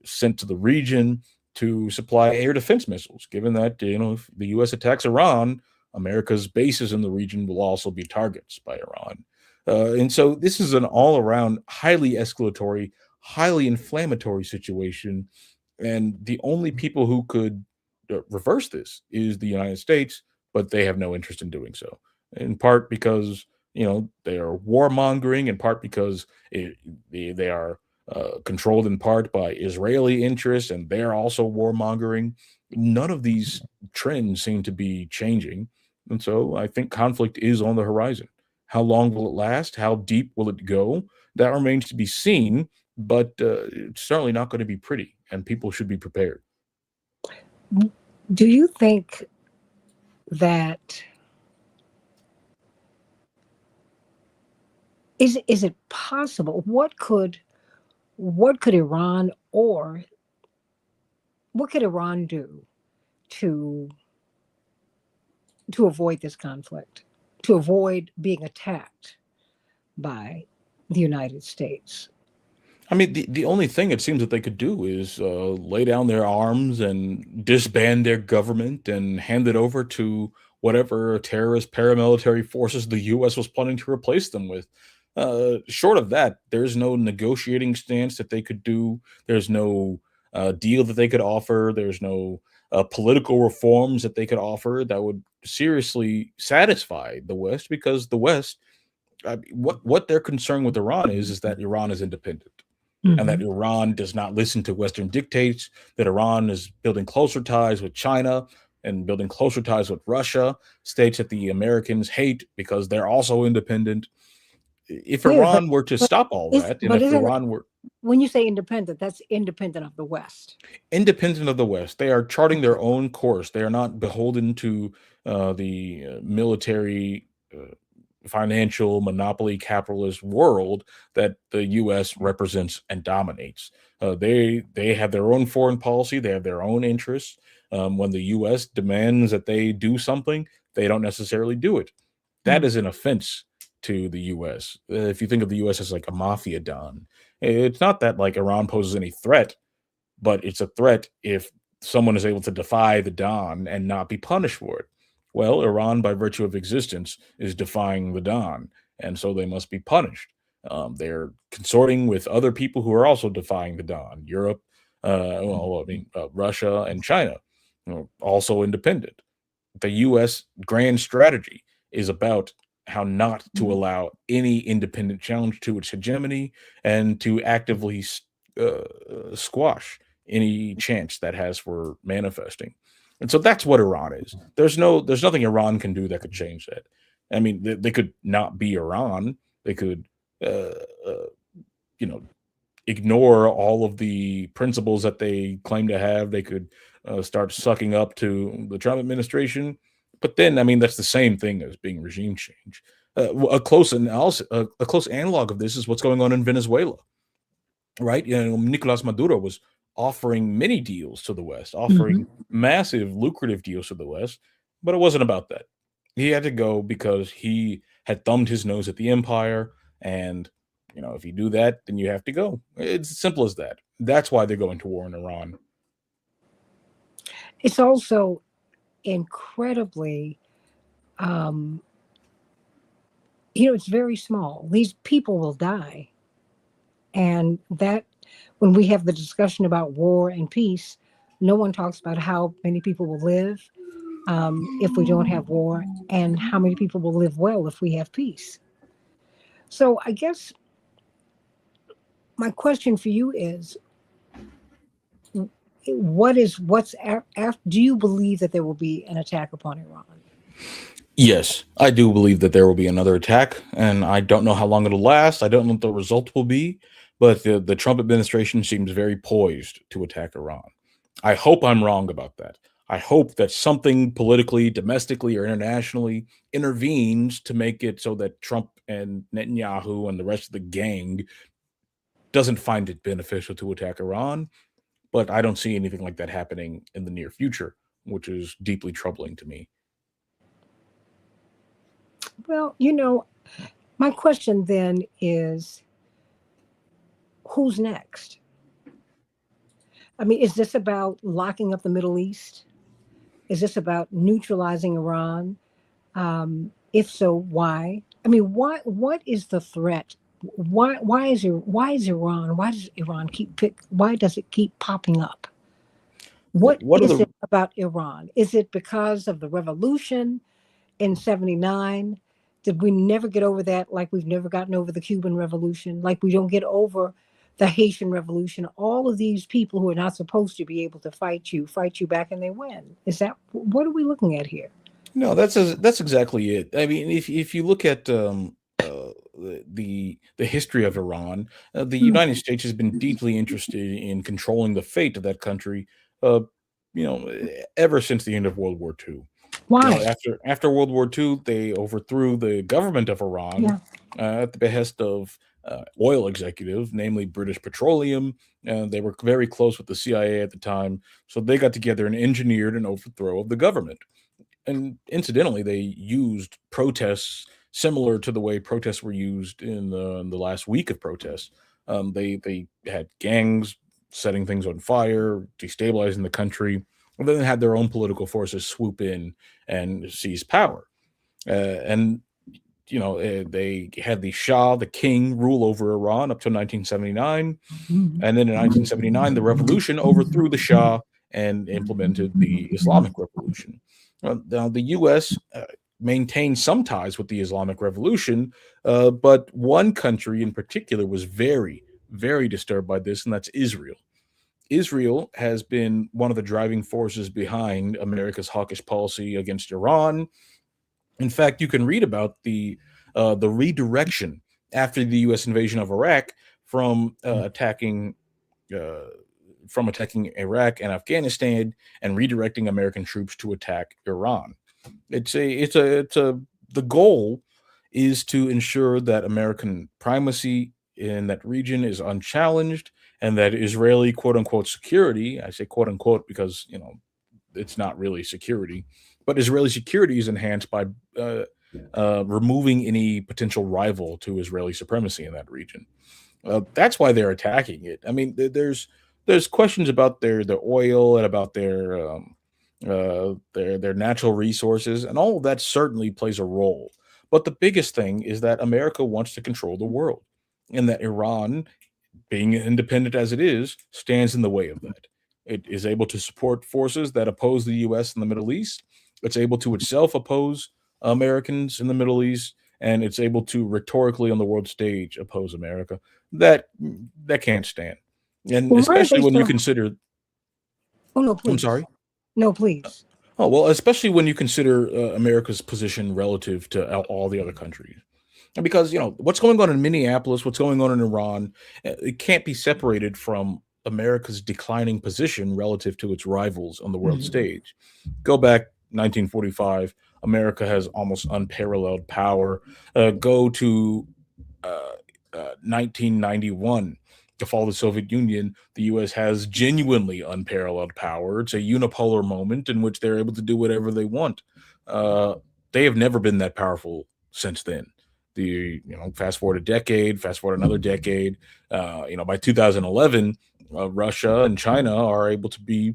[SPEAKER 2] sent to the region to supply air defense missiles. Given that if the U.S. attacks Iran, America's bases in the region will also be targets by Iran. And so this is an all-around highly escalatory, highly inflammatory situation. And the only people who could reverse this is the United States, but they have no interest in doing so. In part because they are warmongering, in part because they are controlled in part by Israeli interests, and they're also warmongering. None of these trends seem to be changing, and so I think conflict is on the horizon. How long will it last? How deep will it go? That remains to be seen, but it's certainly not going to be pretty, and people should be prepared.
[SPEAKER 1] Do you think that is it possible? What could Iran or what could Iran do to avoid this conflict, to avoid being attacked by the United States?
[SPEAKER 2] I mean, the only thing it seems that they could do is lay down their arms and disband their government and hand it over to whatever terrorist paramilitary forces the U.S. was planning to replace them with. Short of that, there's no negotiating stance that they could do. There's no deal that they could offer. There's no political reforms that they could offer that would seriously satisfy the West, because the West, I mean, what their concern with Iran is that Iran is independent and that
[SPEAKER 1] Hmm.
[SPEAKER 2] Iran does not listen to Western dictates, that Iran is building closer ties with China and building closer ties with Russia, states that the Americans hate because they're also independent. If
[SPEAKER 1] Wait a minute,
[SPEAKER 2] Iran were to
[SPEAKER 1] but
[SPEAKER 2] stop all
[SPEAKER 1] is
[SPEAKER 2] that, and
[SPEAKER 1] but
[SPEAKER 2] if
[SPEAKER 1] isn't
[SPEAKER 2] Iran were
[SPEAKER 1] when you say independent, that's independent of the West.
[SPEAKER 2] independent of the West, they are charting their own course. They are not beholden to the military, financial, monopoly, capitalist world that the U.S. represents and dominates. They have their own foreign policy. They have their own interests. When the U.S. demands that they do something, they don't necessarily do it. That
[SPEAKER 1] Mm.
[SPEAKER 2] is an offense to the U.S. If you think of the U.S. as like a mafia don, it's not that like Iran poses any threat, but it's a threat if someone is able to defy the Don and not be punished for it. Well, Iran, by virtue of existence, is defying the Don, and so they must be punished. They're consorting with other people who are also defying the Don. Europe, Russia and China, also independent. The U.S. grand strategy is about how not to allow any independent challenge to its hegemony and to actively squash any chance that has for manifesting. And so that's what Iran is. There's nothing Iran can do that could change that. I mean, they could not be Iran. They could, uh, uh, you know, ignore all of the principles that they claim to have. They could start sucking up to the Trump administration. But then, I mean, that's the same thing as being regime change. A close analog of this is what's going on in Venezuela, right? Nicolas Maduro was offering many deals to the West,
[SPEAKER 1] Mhm.
[SPEAKER 2] offering massive, lucrative deals to the West, but it wasn't about that. He had to go because he had thumbed his nose at the empire, and if you do that, then you have to go. It's as simple as that. That's why they're going to war in Iran.
[SPEAKER 1] It's also incredibly um, It's very small. These people will die. And that, when we have the discussion about war and peace, no one talks about how many people will live if we don't have war, and how many people will live well if we have peace. So I guess my question for you is, do you believe that there will be an attack upon Iran?
[SPEAKER 2] Yes, I do believe that there will be another attack, and I don't know how long it'll last. I don't know what the result will be, but the Trump administration seems very poised to attack Iran. I hope I'm wrong about that. I hope that something politically, domestically, or internationally intervenes to make it so that Trump and Netanyahu and the rest of the gang doesn't find it beneficial to attack Iran. But I don't see anything like that happening in the near future, which is deeply troubling to me.
[SPEAKER 1] Well, my question then is, who's next? I mean, is this about locking up the Middle East? Is this about neutralizing Iran? If so, why? I mean, why? What is the threat? Why is Iran? Why does Iran Why does it keep popping up? What
[SPEAKER 2] What are
[SPEAKER 1] is
[SPEAKER 2] the
[SPEAKER 1] it about Iran? Is it because of the revolution in '79? Did we never get over that? Like we've never gotten over the Cuban Revolution? Like we don't get over the Haitian Revolution? All of these people who are not supposed to be able to fight you back, and they win. Is that what are we looking at here?
[SPEAKER 2] No, that's exactly it. I mean, if you look at the history of Iran, the United States has been deeply interested in controlling the fate of that country. Uh, ever since the end of World War II.
[SPEAKER 1] Why?
[SPEAKER 2] After World War II, they overthrew the government of Iran
[SPEAKER 1] Yeah.
[SPEAKER 2] at the behest of oil executives, namely British Petroleum. They were very close with the CIA at the time, so they got together and engineered an overthrow of the government. And incidentally, they used protests similar to the way protests were used in the last week of protests. They had gangs setting things on fire, destabilizing the country, and then they had their own political forces swoop in and seize power. And they had the Shah, the king, rule over Iran up to 1979, and then in 1979, the revolution overthrew the Shah and implemented the Islamic Revolution. Now, the U.S. Maintained some ties with the Islamic Revolution, but one country in particular was very, very disturbed by this, and that's Israel. Israel has been one of the driving forces behind America's hawkish policy against Iran. In fact, you can read about the redirection after the U.S. invasion of Iraq from uh, attacking Iraq and Afghanistan and redirecting American troops to attack Iran. It's a the goal is to ensure that American primacy in that region is unchallenged and that Israeli quote unquote security, I say quote unquote because it's not really security, but Israeli security is enhanced by uh, removing any potential rival to Israeli supremacy in that region. That's why they're attacking it. I mean, there's questions about their oil and about their natural resources, and all of that certainly plays a role. But the biggest thing is that America wants to control the world, and that Iran, being independent as it is, stands in the way of that. It is able to support forces that oppose the U.S. in the Middle East. It's able to itself oppose Americans in the Middle East, and it's able to rhetorically on the world stage oppose America. That that can't stand, and
[SPEAKER 1] Well, why are
[SPEAKER 2] especially
[SPEAKER 1] they
[SPEAKER 2] when you
[SPEAKER 1] so?
[SPEAKER 2] consider.
[SPEAKER 1] Oh no,
[SPEAKER 2] I'm
[SPEAKER 1] please.
[SPEAKER 2] sorry.
[SPEAKER 1] No, please.
[SPEAKER 2] Oh well, especially when you consider America's position relative to all the other countries. And because what's going on in Minneapolis, what's going on in Iran, it can't be separated from America's declining position relative to its rivals on the world
[SPEAKER 1] Mhm.
[SPEAKER 2] stage. Go back 1945, America has almost unparalleled power. Go to 1991, the fall of the Soviet Union, the U.S. has genuinely unparalleled power. It's a unipolar moment in which they're able to do whatever they want. Uh, they have never been that powerful since then. Fast forward a decade, fast forward another decade. By 2011, Russia and China are able to be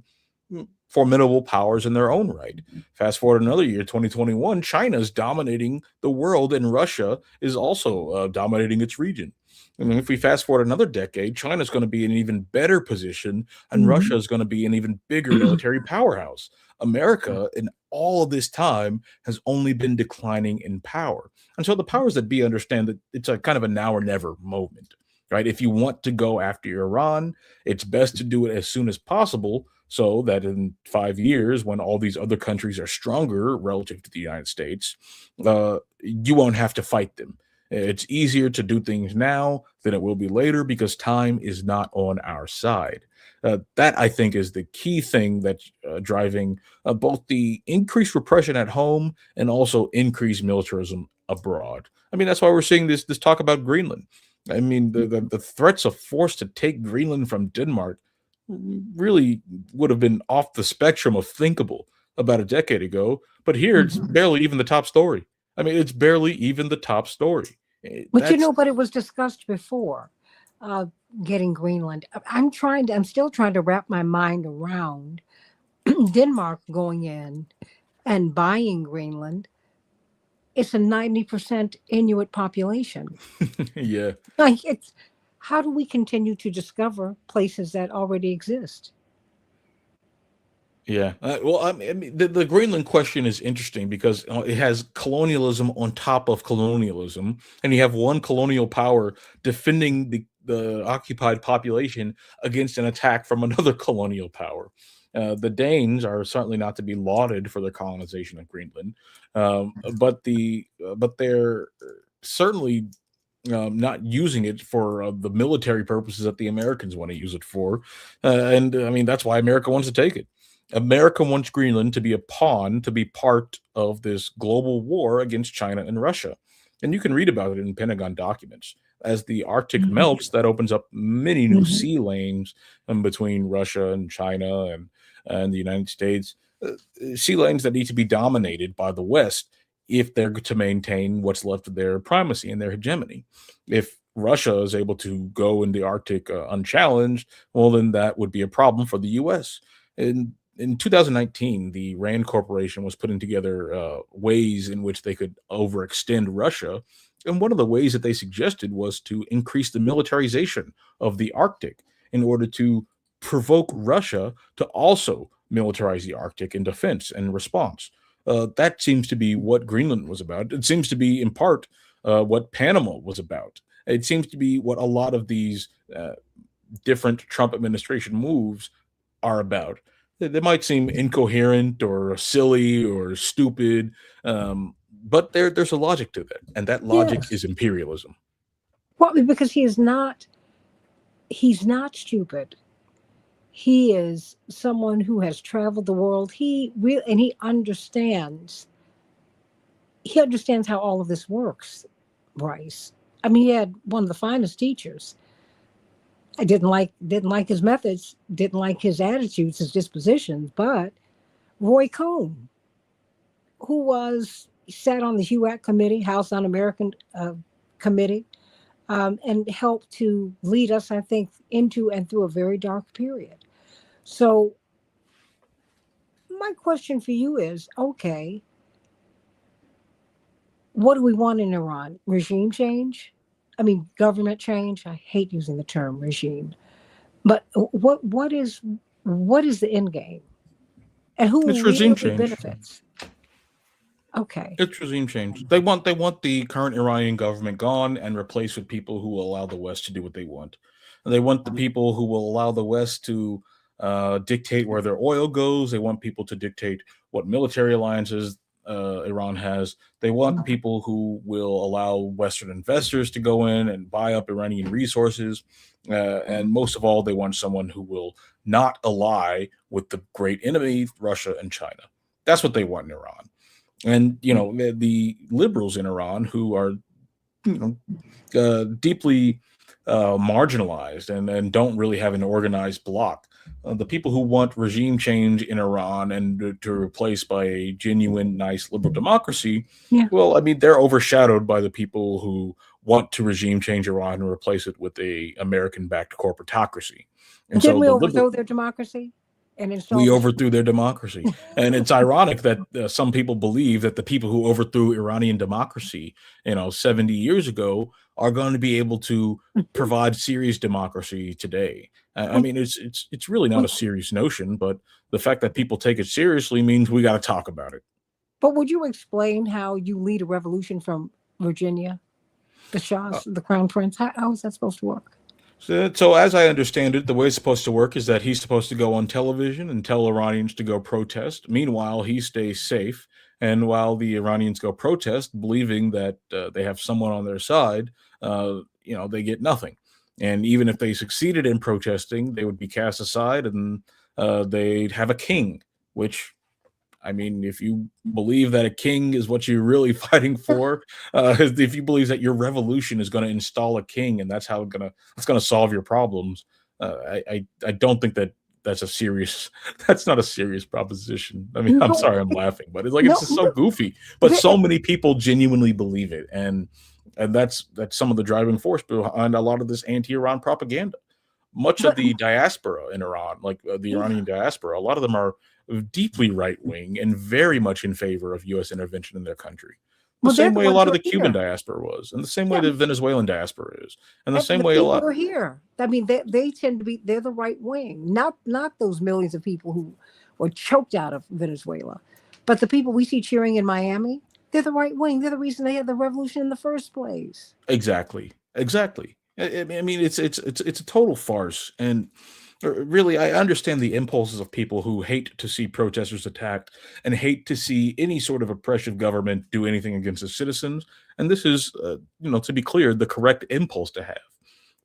[SPEAKER 2] formidable powers in their own right. Fast forward another year, 2021, China is dominating the world, and Russia is also dominating its region. I mean, if we fast forward another decade, China's going to be in an even better position, and Russia
[SPEAKER 1] Mhm.
[SPEAKER 2] is going to be an even bigger military powerhouse. America, in all of this time, has only been declining in power. And so the powers that be understand that it's a kind of a now or never moment, right? If you want to go after Iran, it's best to do it as soon as possible so that in 5 years, when all these other countries are stronger relative to the United States, you won't have to fight them. It's easier to do things now than it will be later because time is not on our side. That I think is the key thing that's driving both the increased repression at home and also increased militarism abroad. I mean, that's why we're seeing this talk about Greenland. I mean, the threats of force to take Greenland from Denmark really would have been off the spectrum of thinkable about a decade ago. But here, it's
[SPEAKER 1] Mhm.
[SPEAKER 2] barely even the top story. I mean, it's barely even the top story.
[SPEAKER 1] But
[SPEAKER 2] That's
[SPEAKER 1] but it was discussed before, uh, getting Greenland. I'm still trying to wrap my mind around Denmark going in and buying Greenland. It's a 90% Inuit population.
[SPEAKER 2] yeah.
[SPEAKER 1] Like, it's, how do we continue to discover places that already exist?
[SPEAKER 2] Yeah. Well, I mean, the Greenland question is interesting because it has colonialism on top of colonialism, and you have one colonial power defending the occupied population against an attack from another colonial power. The Danes are certainly not to be lauded for their colonization of Greenland, but they're certainly not using it for the military purposes that the Americans want to use it for. And I mean, that's why America wants to take it. America wants Greenland to be a pawn, to be part of this global war against China and Russia. And you can read about it in Pentagon documents. As the Arctic
[SPEAKER 1] Mhm.
[SPEAKER 2] melts, that opens up many new
[SPEAKER 1] Mhm.
[SPEAKER 2] sea lanes between Russia and China and the United States, sea lanes that need to be dominated by the West if they're to maintain what's left of their primacy and their hegemony. If Russia is able to go in the Arctic unchallenged, well, then that would be a problem for the U.S. In 2019, the Rand Corporation was putting together ways in which they could overextend Russia. And one of the ways that they suggested was to increase the militarization of the Arctic in order to provoke Russia to also militarize the Arctic in defense and response. That seems to be what Greenland was about. It seems to be, in part, what Panama was about. It seems to be what a lot of these different Trump administration moves are about. They might seem incoherent or silly or stupid, but there's a logic to that, and that logic
[SPEAKER 1] Yes.
[SPEAKER 2] is imperialism.
[SPEAKER 1] Well, because he's not stupid. He is someone who has traveled the world. And he understands how all of this works, Bryce. I mean, he had one of the finest teachers. I didn't like his methods, didn't like his attitudes, his dispositions, but Roy Cohn, who was sat on the HUAC committee, House Un-American committee, and helped to lead us, I think, into and through a very dark period. So my question for you is, okay, what do we want in Iran? Regime change? I mean, government change. I hate using the term regime, but what is the end game, and who
[SPEAKER 2] It's regime
[SPEAKER 1] really
[SPEAKER 2] change.
[SPEAKER 1] benefits? Okay.
[SPEAKER 2] It's regime change. They want the current Iranian government gone and replaced with people who will allow the West to do what they want. And they want the people who will allow the West to dictate where their oil goes. They want people to dictate what military alliances Iran has. They want people who will allow Western investors to go in and buy up Iranian resources. And most of all, they want someone who will not ally with the great enemy, Russia and China. That's what they want in Iran. And the liberals in Iran who are deeply marginalized and don't really have an organized bloc. The people who want regime change in Iran and to replace by a genuine, nice liberal democracy,
[SPEAKER 1] Yeah.
[SPEAKER 2] well, I mean, they're overshadowed by the people who want to regime change Iran and replace it with a American-backed corporatocracy. And
[SPEAKER 1] Didn't
[SPEAKER 2] so
[SPEAKER 1] we
[SPEAKER 2] the liberal,
[SPEAKER 1] overthrow their democracy? and install
[SPEAKER 2] We
[SPEAKER 1] the.
[SPEAKER 2] overthrew their democracy. And it's ironic that some people believe that the people who overthrew Iranian democracy, 70 years ago, are going to be able to provide serious democracy today. I
[SPEAKER 1] Well,
[SPEAKER 2] mean, it's really not a
[SPEAKER 1] well,
[SPEAKER 2] serious notion, but the fact that people take it seriously means we got to talk about it.
[SPEAKER 1] but would you explain how you lead a revolution from Virginia, the
[SPEAKER 2] Uh,
[SPEAKER 1] Shah's, the Crown Prince? How is that supposed to work?
[SPEAKER 2] so, as I understand it, the way it's supposed to work is that he's supposed to go on television and tell Iranians to go protest. Meanwhile, he stays safe, and while the Iranians go protest, believing that they have someone on their side, they get nothing. And even if they succeeded in protesting, they would be cast aside, and they'd have a king. Which, I mean, if you believe that a king is what you're really fighting for, if you believe that your revolution is going to install a king and that's gonna solve your problems, I don't think that that's a serious that's not a serious proposition. I mean, I'm
[SPEAKER 1] No,
[SPEAKER 2] sorry, I'm laughing, but it's
[SPEAKER 1] no,
[SPEAKER 2] just so
[SPEAKER 1] no.
[SPEAKER 2] goofy. But so
[SPEAKER 1] It,
[SPEAKER 2] many people genuinely believe it, and that's some of the driving force behind a lot of this anti-Iran propaganda. Much of
[SPEAKER 1] but
[SPEAKER 2] the diaspora in Iran, like the
[SPEAKER 1] yeah,
[SPEAKER 2] Iranian diaspora, a lot of them are deeply right wing and very much in favor of U.S. intervention in their country. The
[SPEAKER 1] well, they're
[SPEAKER 2] same
[SPEAKER 1] the
[SPEAKER 2] way a
[SPEAKER 1] ones
[SPEAKER 2] lot
[SPEAKER 1] who
[SPEAKER 2] of
[SPEAKER 1] are
[SPEAKER 2] the Cuban
[SPEAKER 1] here.
[SPEAKER 2] diaspora was, and the same way
[SPEAKER 1] Yeah,
[SPEAKER 2] the Venezuelan diaspora is, and the
[SPEAKER 1] and
[SPEAKER 2] same
[SPEAKER 1] the
[SPEAKER 2] way a
[SPEAKER 1] people
[SPEAKER 2] lot.
[SPEAKER 1] who are here. I mean, they tend to be. They're the right wing, not those millions of people who were choked out of Venezuela, but the people we see cheering in Miami. They're the right wing. They're the reason they had the revolution in the first place.
[SPEAKER 2] Exactly, exactly. I mean, it's a total farce, and really, I understand the impulses of people who hate to see protesters attacked and hate to see any sort of oppressive government do anything against its citizens. And this is, to be clear, the correct impulse to have.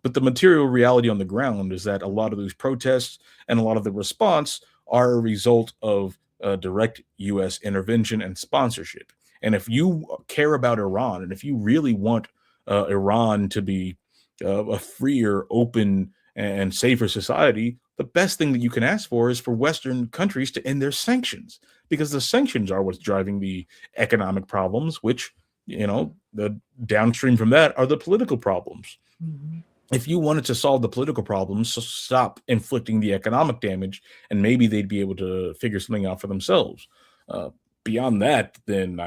[SPEAKER 2] But the material reality on the ground is that a lot of these protests and a lot of the response are a result of direct U.S. intervention and sponsorship. And if you care about Iran, and if you really want Iran to be a freer, open, and safer society, the best thing that you can ask for is for Western countries to end their sanctions, because the sanctions are what's driving the economic problems, which, the downstream from that are the political problems.
[SPEAKER 1] Mhm.
[SPEAKER 2] If you wanted to solve the political problems, so stop inflicting the economic damage, and maybe they'd be able to figure something out for themselves. Uh, Beyond that, then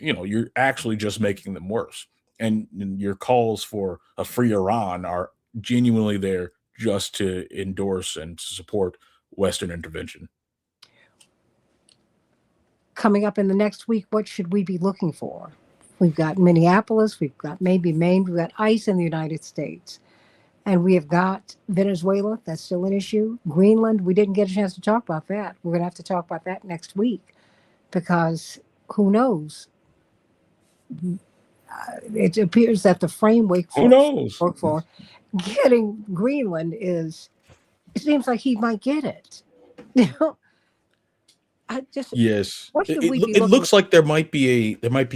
[SPEAKER 2] you're actually just making them worse. And your calls for a free Iran are genuinely there just to endorse and to support Western intervention.
[SPEAKER 1] Coming up in the next week, what should we be looking for? We've got Minneapolis, we've got maybe Maine, we've got ICE in the United States, and we have got Venezuela. That's still an issue. Greenland, we didn't get a chance to talk about that. We're going to have to talk about that next week because who knows? It appears that the framework
[SPEAKER 2] Who knows?
[SPEAKER 1] for getting Greenland is, it seems like he might get it. You know, I just,
[SPEAKER 2] Yes,
[SPEAKER 1] what should we be
[SPEAKER 2] it
[SPEAKER 1] looking
[SPEAKER 2] looks like there might be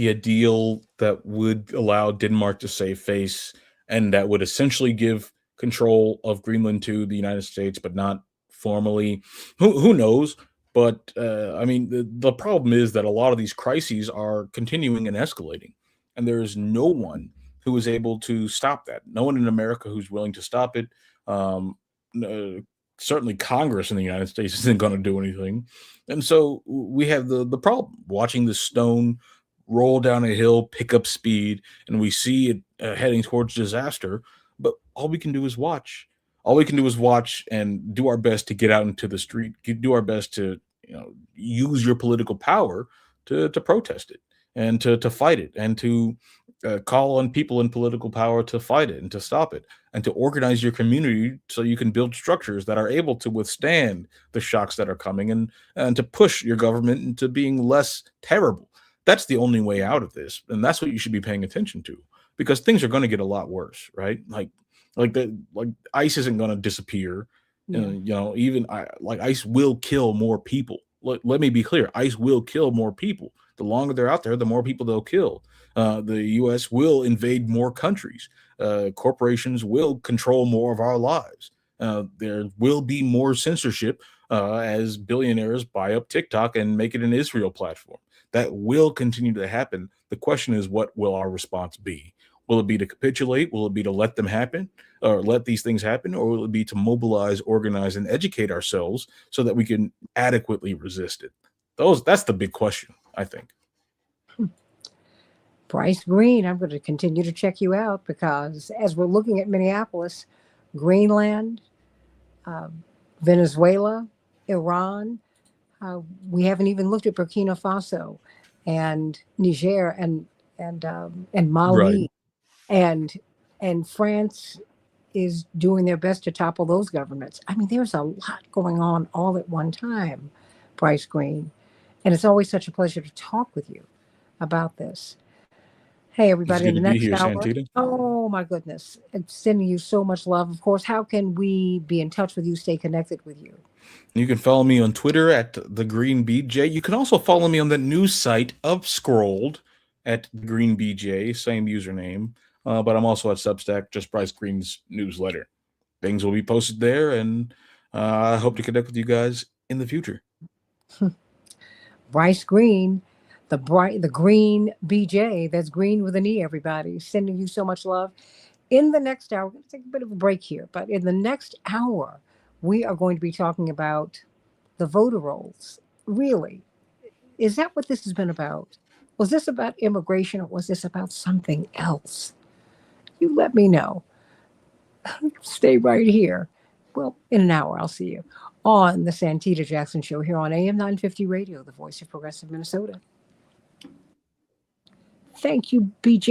[SPEAKER 2] a deal that would allow Denmark to save face, and that would essentially give control of Greenland to the United States, but not formally. Who knows? But I mean, the problem is that a lot of these crises are continuing and escalating, and there is no one who is able to stop that. No one in America who's willing to stop it. Um, uh, Certainly, Congress in the United States isn't going to do anything, and so we have the problem watching the stone roll down a hill, pick up speed, and we see it heading towards disaster. But all we can do is watch. All we can do is watch and do our best to get out into the street, do our best to use your political power to protest it and to fight it and to call on people in political power to fight it and to stop it and to organize your community so you can build structures that are able to withstand the shocks that are coming and to push your government into being less terrible. That's the only way out of this, and that's what you should be paying attention to, because things are going to get a lot worse, right? Like ICE isn't going to disappear.
[SPEAKER 1] Yeah.
[SPEAKER 2] Even like ICE will kill more people. Let me be clear: ICE will kill more people. The longer they're out there, the more people they'll kill. The U.S. will invade more countries. Corporations will control more of our lives. There will be more censorship as billionaires buy up TikTok and make it an Israel platform. That will continue to happen. The question is, what will our response be? Will it be to capitulate? Will it be to let them happen or let these things happen? Or will it be to mobilize, organize, and educate ourselves so that we can adequately resist it? That's the big question, I think.
[SPEAKER 1] Bryce Green, I'm going to continue to check you out because as we're looking at Minneapolis, Greenland, Venezuela, Iran, we haven't even looked at Burkina Faso and Niger and
[SPEAKER 2] Right.
[SPEAKER 1] Mali and France is doing their best to topple those governments. I mean, there's a lot going on all at one time, Bryce Green, and it's always such a pleasure to talk with you about this. Hey,
[SPEAKER 2] It's
[SPEAKER 1] everybody, in
[SPEAKER 2] good
[SPEAKER 1] the
[SPEAKER 2] to be
[SPEAKER 1] next
[SPEAKER 2] here,
[SPEAKER 1] hour.
[SPEAKER 2] Santita.
[SPEAKER 1] Oh, my goodness. It's sending you so much love. Of course, how can we be in touch with you, stay connected with you?
[SPEAKER 2] You can follow me on Twitter at the Green BJ. You can also follow me on the news site Upscrolled at the Green BJ, same username. But I'm also at Substack, just Bryce Green's newsletter. Things will be posted there, and I hope to connect with you guys in the future.
[SPEAKER 1] Bryce Green, the Green BJ. That's green with an E, everybody. Sending you so much love. In the next hour, we're going to take a bit of a break here, but in the next hour, we are going to be talking about the voter rolls. Really, is that what this has been about? Was this about immigration or was this about something else? You let me know. Stay right here. Well, in an hour, I'll see you on the Santita Jackson Show here on AM 950 Radio, the voice of progressive Minnesota. Thank you, BJ.